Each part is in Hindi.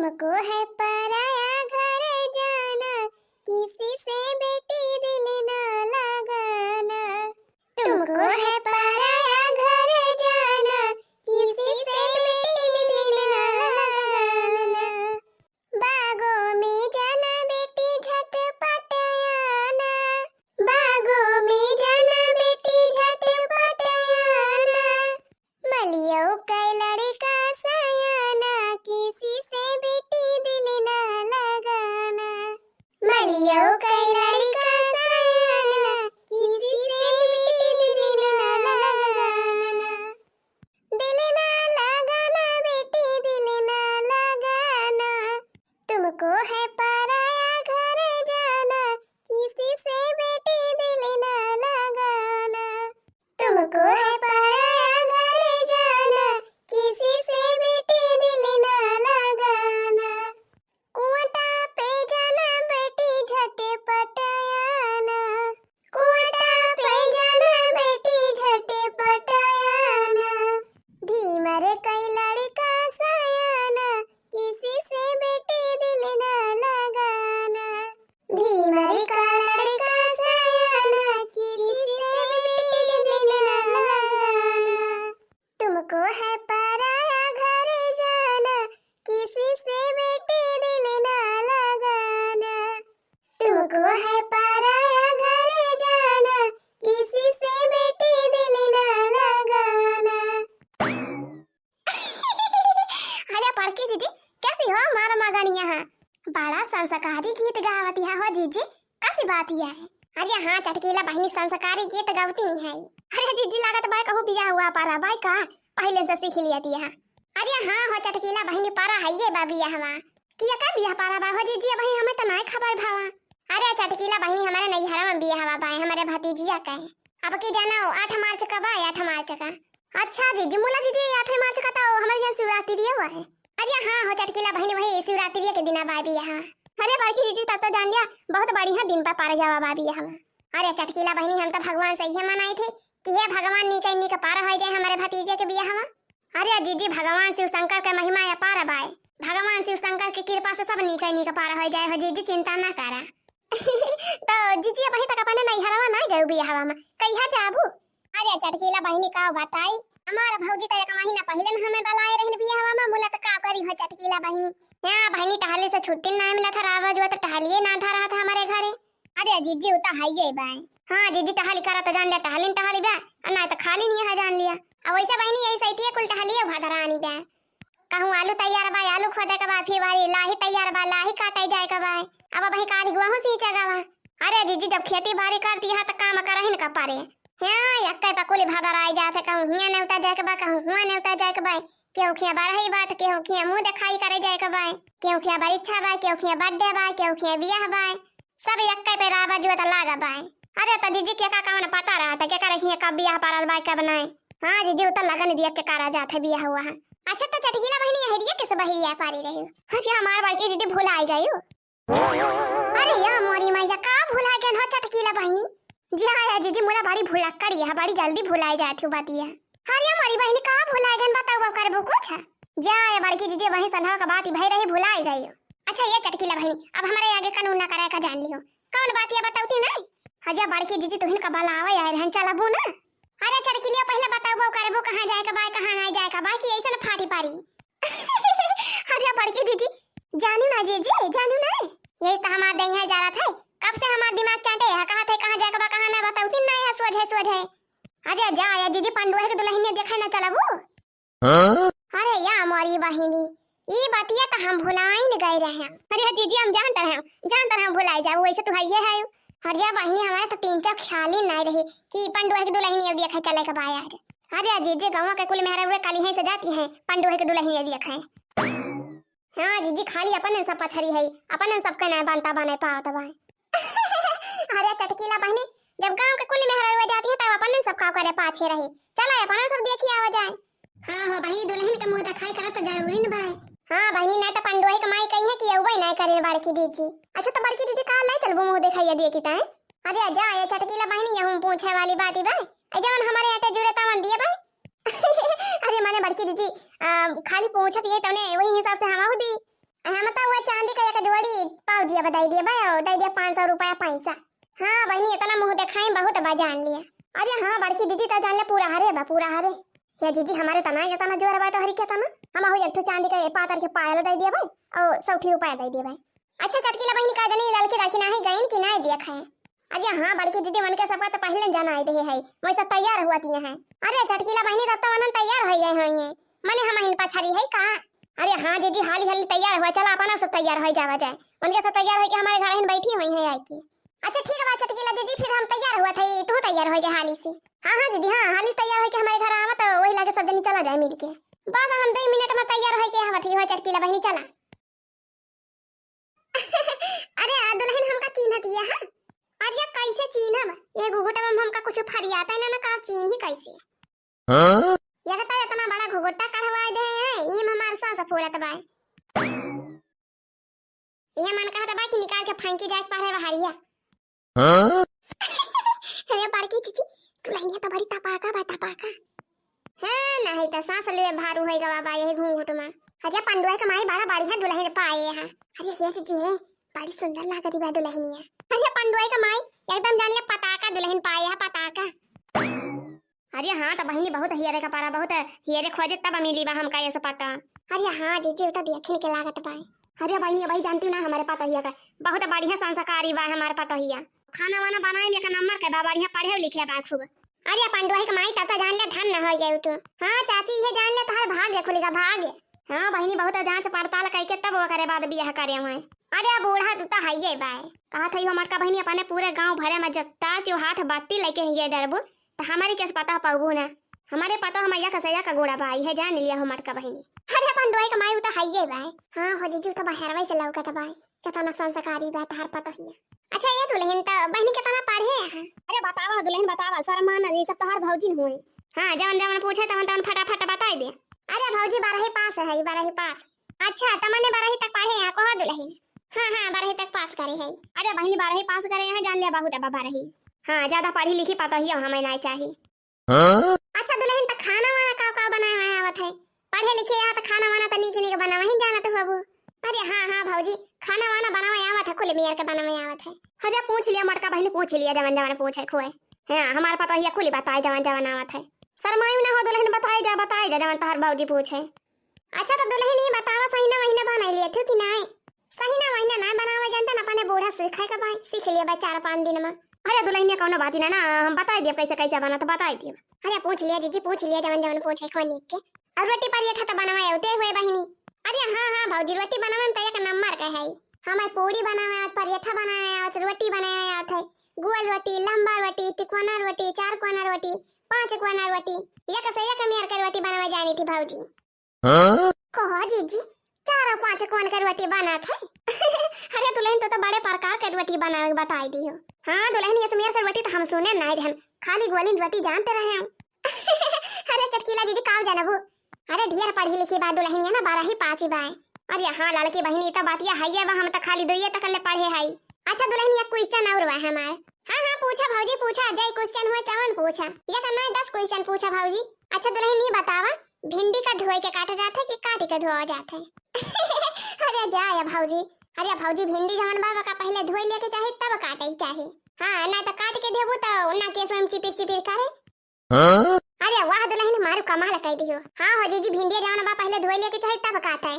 तुमको है पराया घर जाना, किसी से बेटी दिल ना लगाना। तुमको है पराया घर जाना, किसी से बेटी दिल ना लगाना। बागों में जाना बेटी झटपट आना, बागों में जाना बेटी झटपट आना। मलियो का लड़का सयाना, किसी से बेटी दिल ना लगाना। मलियो का लड़का सयाना, किसी से बेटी दिल ना लगाना। दिल ना लगाना बेटी दिल ना लगाना। तुमको है पराया घर जाना, किसी से बेटी दिल ना लगाना। तुमको है पराया घर जाना, किसी से बेटी दिल ना लगाना। कुआटा पे जाना बेटी झटपट आना, कुआटा पे जाना बेटी झटपट आना। धीमर कई लड़का सयाना, किसी से बेटी दिल ना लगाना। धीमर का लड़का सयाना, किसी से बेटी दिल ना लगाना। तुमको है पराया घर जाना, किसी से बेटी दिल ना लगाना। तुमको है पराया घर जाना, किसी से बेटी दिल ना लगाना। अरे पालकी जीजी कैसी हो मारा मगनिया है? बड़ा संस्कारी गीत गावती है हो जीजी, कैसी बात यह है? अरे हाँ चटकीला बहनी संस्कारी गीत गावती नहीं है। अरे जीजी लागत बाई कहू बिया हुआ पारा बाई का पहले से सीख लिया दिया। अरे हाँ हो चटकीला बहनी पारा है ये बा बिया हवा किया का बिया पारा बा हो जीजी भाई हमें तो नहीं खबर भावा। अरे चटकीला बहनी हमारे नैहरा में बिया हवा बाई हमारे भतीजिया का है। अब की जाना 8 मार्च का बा 8 मार्च का। अच्छा जीजी मुला जीजी 8 मार्च का तो हमारे यहाँ शिवरात्रि दिया हुआ है। अरे हाँ हो चटकीला बहनी वही शिवरात्रि के दिन बा बिया हा। अरे बड़की जीजी तब तो जान लिया बहुत बढ़िया दिन पर पार जावा बा बिया हवा। अरे चटकीला बहनी हम तो भगवान से ही मनाई थे कि हे भगवान नी कहीं नी का पार हो जाए हमारे भतीजे के बिया हवा। अरे जीजी भगवान शिव शंकर का महिमा या पार बाय भगवान शिव शंकर की कृपा से सब नी का पार हो जाए हो जीजी चिंता ना करा। तो जीजी वही तक अपने नैहरवा नहीं गए बिया हवा में कहिया जाबू। अरे चटकीला बहनी का बताई हमारा भौजी तो 1 महीना पहले न हमें बलाए रहन बिया हवा में मुला तो का करी हो चटकीला बहनी। हां बहनी टहले से छुट्टी ना मिला था रावा जो तो टहलिए ना था रहा था हमारे घरे। अरे जीजी उता हाइए बाय हां जीजी टहली करा तो जान लिया टहली बा ना तो खाली नहीं है जान लिया। अब वैसे बहनी यही सही कुल टहलिए भादरानी बा कहूं आलू तैयार बा आलू खोदे का बा फिर वाली लाही तैयार बा लाही काटे जाए का बा अब भाई काली गुआहू सींचा गावा। अरे जीजी जब खेती बाड़ी करती है तो काम करहिन का पारे हां यक्के पकुली भादर आई जाते कहूं हिया नेवता जाए के बा कहूं हुआ नेवता जाए के बा केहू खिया बारही बात केहू खिया मुंह दिखाई करे जाए के बा केहू खिया परीक्षा बा केहू खिया बर्थडे बा केहू खिया बियाह बा सब यक्के पे राबा जो त लागा बा। अरे तो जीजी के का कौन पता रहा था के करे हिया का बियाह पारल बा के बनाए। हां जीजी उत लगन दिया के कारा जात है बियाह हुआ है। अच्छा तो चटकीला बहनी हरिया किस बहिया पारी रही हो? अरे हमार बड़की दीदी भुलाई गई हो। अरे या मोरी मैया का भुला गन हो चटकीला बहनी? जी हां जीजी मोला बड़ी भुला करी है बड़ी जल्दी भुलाई जात हो बातिया। अरे मोरी बहनी का भुलाई गन बताओ करबो कुछ? जा ये बड़की जीजी वही संधा का बात भई रही भुलाई गई हो। अच्छा ये चटकीला बहनी अब हमारे आगे कानून ना करे का जान लियो कौन बातिया बताऊती नहीं। हजा बड़की जीजी तुहिन का बलावा यार रहन चलाबू ना। अरे चटकीलिया पहले बताओ करबो कहां जाए का बा कहां नहीं जाए का बा कि ऐसा न फाटी पारी। अरे बड़की दीदी जानू ना जीजी जानू ना यही तो हमार दई है जा रहा था कब से हमार दिमाग चाटे है कहां थे कहां जाए का बा कहां ना बताऊती नहीं है सोझे। अरे जा या जीजी पंडुआ के दुल्हन ने देखा ना चलाबू। अरे या मोरी बहिनी ई बातिया तो हम भुलाई न गए रहे। अरे जीजी हम जानते हैं भुलाई जाओ वैसे तो है है। अरे बहिनी हमारे तो 3 ख्याल ही नहीं रही कि पंडुआ की दुल्हन ये देखा चले का बाया। अरे जीजी गांव के कुल मेहरा काली है से जाती है पंडुआ की दुल्हन ये देखा है। हां जीजी खाली अपन सब पछरी है अपन सब के नहीं बनता बने पात भाई। अरे चटकीला बहनी जब गांव के कुल मेहरा जाती है तब अपन सब का करे पाछे रही चला अपन सब देखी आवा जाए। हां हो भाई दुल्हन के मुंह दिखाई करत तो जरूरी न भाई। हां बहनी ना तो पंडुआ कमाई कही है कि अउबई नहीं करे बड़की जीजी। अच्छा तो बड़की जीजी का लाई चलबो मुंह दिखाइए दे की ताए। अरे जा ये चटकीला बहनी यहूं पूछे वाली बात ही भाई जवन हमारे आटे जुरे तवन दिए भाई। अरे माने बड़की जीजी खाली पूछत ये तने वही हिसाब से हम दी। हाँ मतलब वो चांदी का एक जोड़ी पाउजी अब दे दिया भाई, दे दिया 500 रुपया पैसा। हाँ बहनी इतना मुंह दिखाई बहुत बजान लिया। अरे हाँ बड़की जीजी ता जान ले पूरा हरे बा पूरा हरे। ये जीजी हमारे तना ये तना जोर बा तो हरी के तना हम हो एक चांदी का पातर के पायल दे दिया भाई और 60 रुपया दे दिया भाई। अच्छा चटकीला बहनी का जनी लड़की राखी ना है गईन कि ना दिया खाए। अरे हाँ बड़की जीजी मन के सबका तो पहले जाना आए है वैसा तैयार हुआ थी है। अरे चटकीला बहनी तब तो मन तैयार हो गए हैं मने हम इन पछारी है का। अरे हाँ जीजी हाली हाली तैयार हुआ चला अपना सब तैयार हो जावा जाए उनके सब तैयार हो के हमारे घर में बैठी हुई है आई की। अच्छा ठीक है बात चटकीला जीजी फिर हम तैयार हुआ थे तू तैयार हो जा हाली से। हाँ हाँ जीजी हाँ हाली तैयार हो के हमारे घर आवा तो वही लाके सब जनी चला जाए मिल के। बस हम 2 मिनट में तैयार हो के आवत ही हो चटकीला बहनी चला। अरे दुल्हन हमका चिन्हती है। हां अरे कैसे चिन्हब ये घुघुटा में हमका कुछ फरियाता है ना का चिन्ह ही कैसे। हां ये कहता है इतना बड़ा घुघुटा कढ़वा दे है ये हमार सांस फूलत बा। ये मन कहता बा कि निकाल के फेंकी जाए पारे बहरिया। हां अरे पारकी चीची तू लइया तो बड़ी तपाका बा तपाका। हां नहीं तो सांस ले भारू होई गवा बा यही घुंघुट में। अरे पंडुआ के माई बड़ा बढ़िया दुल्हन पाए हां। अरे ये जी बड़ी सुंदर लागती बा दुल्हनिया। अरे पंडुआ के माई एकदम जान ले पताका दुल्हन पाए है पताका। अरे हाँ तो बहनी बहुत हियरे का पारा बहुत हियरे खोजे तब मिली बा हमका ये सब पता। अरे हाँ जीजी तो देखने के लागत बा। अरे बहनी भाई जानती ना हमारे पता हिया का बहुत बढ़िया संस्कारी बा हमारे पता हिया खाना वाना बनाए में का नंबर के बा बढ़िया पढ़े लिखे बा खूब। अरे पंडुआ के माई तब तो जान ले धन न हो गए तू। हाँ चाची ये जान ले तार भाग्य खुलेगा भाग्य। हाँ बहनी बहुत जांच पड़ताल करके तब वो करे बाद बियाह करे हुए। अरे बूढ़ा तू तो हइये बा कहा थई हमर का बहनी अपने पूरे गांव भरे में जत्ता जो हाथ बाती लेके हिये डरबो तो हमारे कैसे पता पाबू ना हमारे पता हम या कसया का गोड़ा भाई है जान लिया हमर का बहनी। अरे पंडुआ के माई तो हइये बा। हां हो जीजू तो बहरवा से लौका था भाई कितना संस्कारी बा तार पता ही। अच्छा ये दुल्हन तो बहनी कितना पढ़े है। अरे बतावा दुल्हन बतावा शर्मान ये सब तोहर भौजी हुई। हां जवन जवन पूछे तवन तवन फटाफट बता दे। अरे भौजी 12 पास है 12 पास। अच्छा तमने 12 तक पढ़े है कहो दुल्हन। हां हां 12 तक पास करे है। अरे बहनी 12 पास करे है जान लिया बहुत अब 12। हां ज्यादा पढ़ी लिखी पता ही हमें नहीं चाहिए। हां अच्छा दुल्हन तक खाना वाना का बनाया है आवत है पढ़े लिखे यहाँ तो खाना वाना तो नीक नीक बनावा ही जाना तो बाबू। अरे हाँ हाँ भौजी खाना वाना बनावा आवत है कुल मियार के बनावा आवत है। हजा पूछ लिया मटका बहनी पूछ लिया जवन जवन पूछे खोए। हां हमार पता ही कुल बताए जवन जवन आवत है शर्माई ना हो दुल्हन बताए जा जवन तोहर भौजी पूछे। अच्छा तो दुल्हन ये बतावा सही ना महीना बना लिए थे कि नहीं। सही ना महीना ना बनावा जानता ना अपने बूढ़ा सीखे का भाई सीख लिया बा 4-5 दिन में। अरे दुल्हन ने कौन बात ही ना हम बता दिए कैसे कैसे बना तो बता दिए। अरे पूछ लिया जीजी पूछ लिया जवन जवन पूछे खो नीक के। और रोटी पराठा तो बनवाए होते हुए बहनी। अरे हां हां भौजी रोटी बनावे में तो एक नंबर का है। हमें पूरी बनावे और पराठा बनावे और रोटी बनावे आत है गोल रोटी लंबा रोटी तिकोना रोटी 4 कोना रोटी 5 कोना रोटी एक से एक मेर के रोटी बनावे जानी थी भौजी। हां कहो जीजी 4-5 कोन का रोटी बना था। अरे दुल्हन तो बड़े प्रकार के रोटी बनावे बताई दी हो। हां दुल्हन ये मेर के रोटी तो हम सुने नहीं रहन खाली गोली रोटी जानते रहे हम। अरे चटकीला जीजी काव जानबू। अरे ढेर पढ़ी लिखी बात दुल्हन ना 12 पास ही बाय। अरे हां लड़की बहनी तो बातिया हइये बा हम तो खाली 2 तक ले पढ़े हई। अच्छा दुल्हन एक क्वेश्चन और बा हमार। हां हां पूछा भौजी पूछा जय क्वेश्चन हुए तवन पूछा ये करना 10 क्वेश्चन पूछा भौजी। अच्छा दुल्हन ये बतावा भिंडी का धोए के काटा जाता है कि काट के धोआ जाता है। अरे जा या भौजी। अरे भौजी भिंडी जवन बाबा का पहले धोई लेके चाहे तब काटे ही चाहे। हां ना तो काट के देबू तो ना के स्वयं चिपिर चिपिर करे। हां अरे वाह दुल्हन मारू कमाल कर दियो। हां हो जीजी भिंडी जवन बा पहले धोई लेके चाहे तब काटे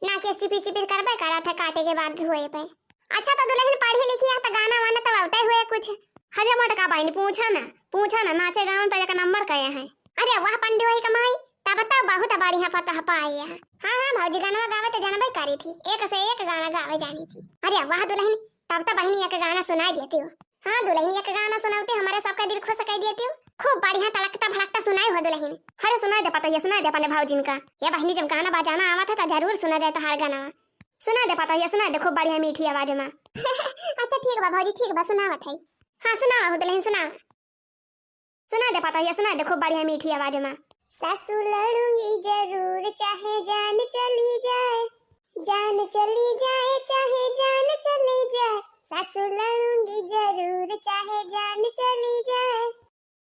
ना के चिपिर चिपिर करबे करा था काटे के बाद धोए पे। अच्छा तो दुल्हन पढ़ी लिखी है तो गाना वाना तो आवते हुए कुछ। हजे मटका बहन पूछा ना नाचे गाँव तो एक नंबर कहे हैं। अरे वाह पंडुआ की कमाई तब तो बहुत बढ़िया पता पाई है। हां हां भौजी गाना गावे तो जानबे करी थी एक से एक गाना गावे जानी थी। अरे वाह दुल्हन तब तो बहनी एक गाना सुनाई देती हो। हां दुल्हन एक गाना सुनाते हमारे सबका दिल खुश कर देती हो खूब बढ़िया तड़कता भड़कता सुनाई हो दुल्हन। अरे सुनाई दे पता ये सुनाई दे अपने भौजी का ये बहनी जब गाना बजाना आवा था तो जरूर सुना जाए तो हर गाना सुना दे पता ये सुना दे खूब बढ़िया मीठी आवाज में। अच्छा ठीक बा भौजी ठीक बा सुनावत है। हां सुनाओ दुल्हन सुना दे पता ये सुना दे खूब बढ़िया मीठी आवाज में। सासू लड़ूंगी जरूर चाहे जान चली जाए चाहे जान चली जाए सासू लड़ूंगी जरूर चाहे जान चली जाए।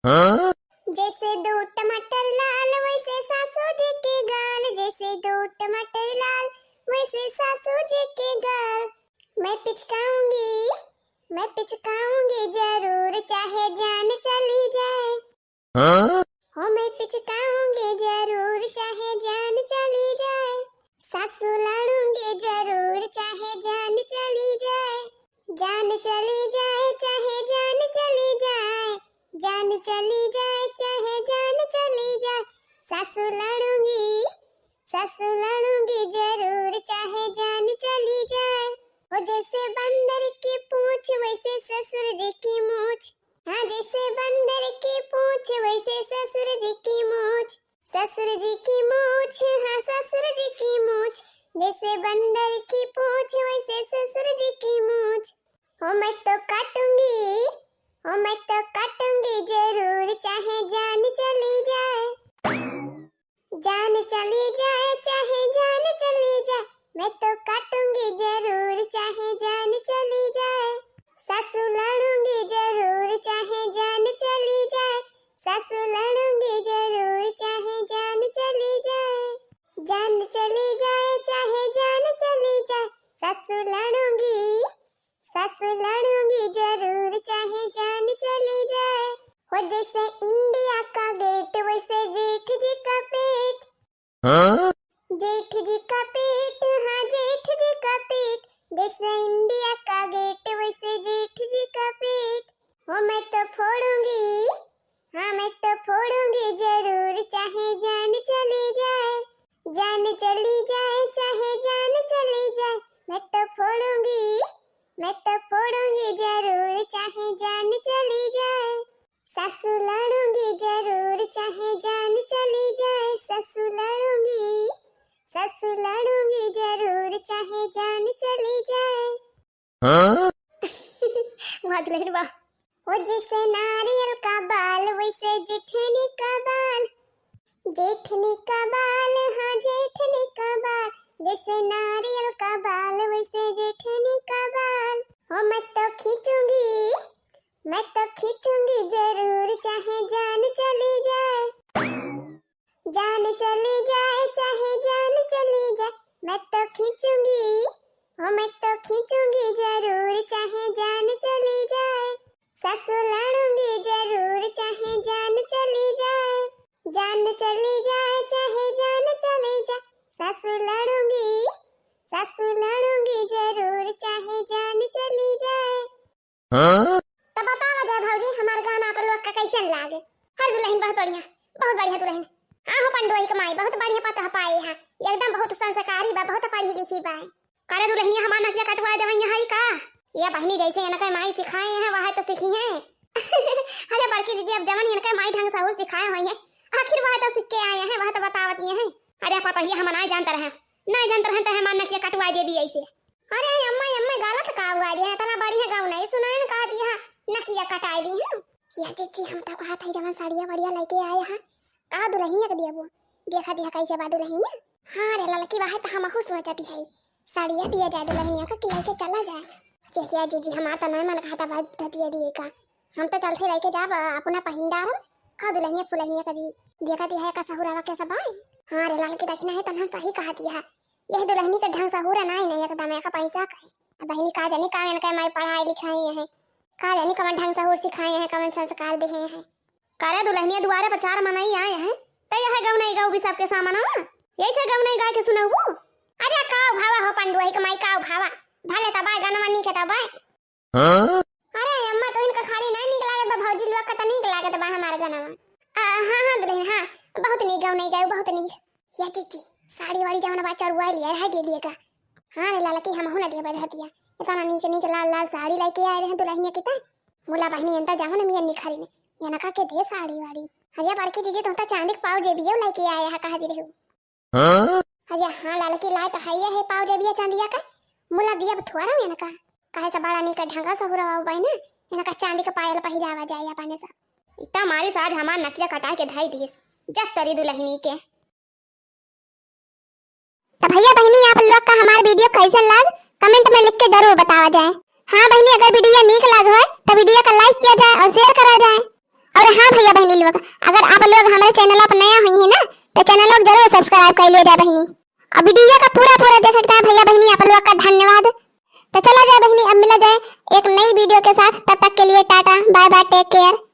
हाँ? जैसे 2 टमाटर लाल वैसे सासू जी के गाल जैसे 2 टमाटर लाल वैसे मैं पिचकाऊंगी जरूर चाहे जान चली जाए। हाँ? हो मैं पिचकाऊंगी जरूर चाहे जान चली जाए। सासू लड़ूंगी जरूर चाहे जान चली जाए। जान चली जाए चाहे जान चली जाए। जान चली जाए चाहे जान चली जाए। सासू लड़ूंगी जरूर चाहे जान चली जाए। वो जैसे बंदर की पूंछ वैसे ससुर जी की मूंछ। हाँ जैसे बंदर की पूंछ वैसे ससुर जी की मूंछ। ससुर जी की मूंछ, हाँ ससुर जी की मूंछ। जैसे बंदर की पूंछ वैसे ससुर जी की मूंछ। हो मैं तो काटूंगी जरूर चाहे जान चली जाए। जान चली जाए चाहे जान चली जाए। मैं तो काटूंगी जरूर चाहे जान चली जाए। सासू लड़ूंगी जरूर चाहे जान चली जाए। सासू लड़ूंगी जरूर चाहे जान चली जाए। जान चली जाए चाहे जान चली जाए। सासू लड़ूंगी जरूर चाहे जान चली जाए। हो जैसे इंडिया का गेट वैसे जेठ जी का पेट। हाँ? जेठ जी का पेट, हाँ जेठ जी का पेट। जैसे इंडिया का गेट वैसे जेठ जी का पेट। हो मैं तो फोड़ूंगी, हाँ मैं तो फोड़ूंगी जरूर चाहे जान चली जाए। जान चली जाए चाहे जान चली जाए। मैं तो फोड़ूंगी जरूर चाहे जान चली जाए। सासू लड़ूंगी जरूर चाहे जान चली जाए। सासू लड़ूंगी जरूर चाहे जान चली जाए। हाँ? बहुत लहर वाह। वो जैसे नारियल का बाल वैसे जेठनी का बाल। जेठनी का बाल, हाँ जेठनी का बाल। जैसे नारियल का बाल वैसे जेठनी का बाल। हो मैं तो खींचूंगी जरूर चाहे जान चली जाए। जान चली जाए चाहे जान चली जाए। मैं तो खींचूंगी जरूर चाहे जान चली जाए। सासू लड़ूंगी जरूर चाहे जान चली जाए। जान चली जाए चाहे जान चली जाए। सासू लड़ूंगी जरूर चाहे जान चली जाए। हाँ? तो बतावा जय भौजी हमार गाना आप लोग का कैसन लागे। हर दुल्हन बहुत बढ़िया दुल्हन। आहो पंडोई के माई बहुत बढ़िया पता पाए है। एकदम बहुत संस्कारी बा, बहुत पढ़ी लिखी बा। करे दुल्हनिया हमार नकिया कटवा देवैया है का। ये बहनी जैसे इनके माई सिखाए हैं वह तो सीखी है। अरे बड़की दीदी अब जवन इनके माई ढंग से और सिखाए हुए हैं। आखिर वह तो सीख के आए हैं, वह तो बतावती हैं। अरे पापा ये हम नहीं जानते रहे तो हमार नकिया कटवा दे भी ऐसे। अरे अम्मा गलत का हुआ है। इतना बढ़िया गाँव नहीं सुना है कहा दिया नकिया कटाई दी हूं। या दीदी हम तो कहा था जवन साड़िया बढ़िया लेके आए हैं। का दुल्हनिया के दिया वो देखा कैसे बा दुल्हनिया। हां रे लड़की वाह तो हम खुश हो जाती है। साड़िया दिया जाए दुल्हनिया का कि लेके चला जाए। जैसे जीजी हमारा तो नहीं मन खाता बात दिया दिए का। हम तो चलते लेके जाब अपना पहिंदार का दुल्हनिया फुलहनिया का दी देखा दिया है का सहुरावा कैसा भाई। हां रे लड़की देखना है तन्हा सही कहा दिया। यह दुल्हनी का ढंग सहुरा नहीं एकदम एक पैसा का बहनी का जाने का इनका मैं पढ़ाई लिखाई है। का जाने कवन ढंग सहुर सिखाए हैं कवन संस्कार दे हैं। करे दुल्हनिया दुआरे पर चार मनाई आए हैं। तो यह गाँव नहीं गाँव भी सबके सामने यही से गाँव नहीं गा के सुनाऊ। अरे काव भावा हो पंडुआ के माई काव भावा भले तबाय गाना नी के तबाय। हां अरे अम्मा तो इनका खाली नहीं निक लागत बा भौजी लोग का तो निक लागत बा हमार गाना। हां दुल्हन हां बहुत नी गाँव नहीं गाँव बहुत नी। या जीजी साड़ी वाड़ी जवन बा चरुआ लिया है दे दिए का। हां रे लाला की हम हो ना दे बधतिया इतना नीक लाल साड़ी लेके आए रहे दुल्हनिया के ता मुला बहनी अंता जावन मियन निखरी ने या नका के दे साड़ी वाड़ी। अरे बड़की जीजी तो चांदी के पाव जेबियो लेके आए है कहा दे रहे हो। हां अरे हां लाल की लाए तो है पाव जेबिया चांदिया का मुला दिया थोड़ा में नका काहे से बड़ा नीक ढंगा सहुरावा बाई ना इनका चांदी का पायल पहिरावा जाए अपने से। इतना मारी साज हमार नकिया कटा के धाई दिए जब तरी दुल्हनी के। तो भैया बहनी आप लोग का हमारा वीडियो कैसा लग कमेंट में लिख के जरूर बतावा जाए। हाँ बहनी अगर वीडियो नीक लग हो तो वीडियो को लाइक किया जाए और शेयर करा जाए। और हाँ भैया बहनी लोग अगर आप लोग हमारे चैनल पर नया हुई है ना तो चैनल को जरूर सब्सक्राइब कर लिया जाए बहनी। और वीडियो का पूरा देख सकता है भैया बहनी आप लोग का धन्यवाद। तो चला जाए बहनी अब मिला जाए एक नई वीडियो के साथ। तब तक के लिए tata bye bye, take care.